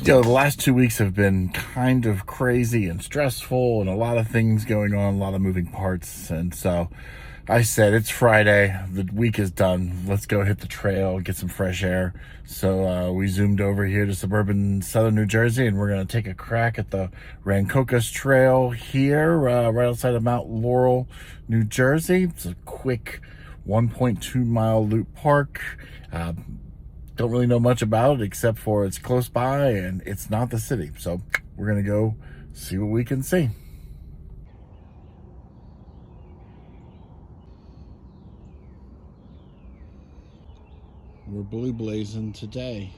The last 2 weeks have been kind of crazy and stressful and a lot of things going on, a lot of moving parts. And so I said, it's Friday, the week is done. Let's go hit the trail, get some fresh air. So we zoomed over here to suburban southern New Jersey, and we're going to take a crack at the Rancocas Trail here, right outside of Mount Laurel, New Jersey. It's a quick 1.2 mile loop park. Don't really know much about it except for it's close by and it's not the city. So we're gonna go see what we can see. We're blue blazing today.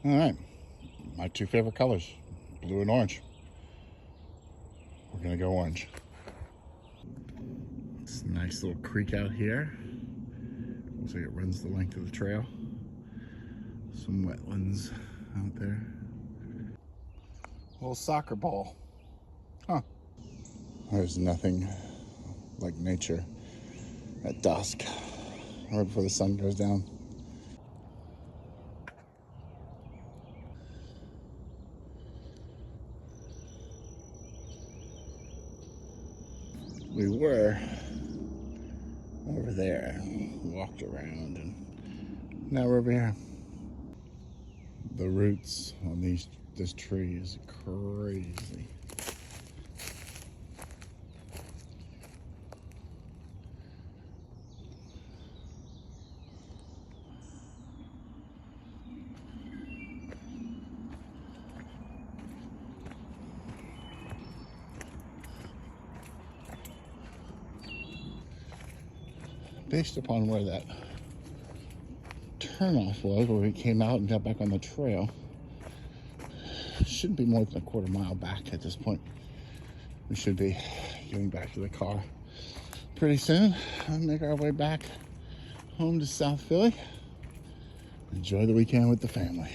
All right, my two favorite colors, blue and orange. We're gonna go orange. It's a nice little creek out here. Looks like it runs the length of the trail. Some wetlands out there. Little soccer ball. Huh. There's nothing like nature at dusk, right before the sun goes down. We were over there, walked around, and now we're over here. The roots on this tree is crazy. Based upon where that turnoff was, where we came out and got back on the trail, it shouldn't be more than a quarter mile back at this point. We should be getting back to the car pretty soon and make our way back home to South Philly. Enjoy the weekend with the family.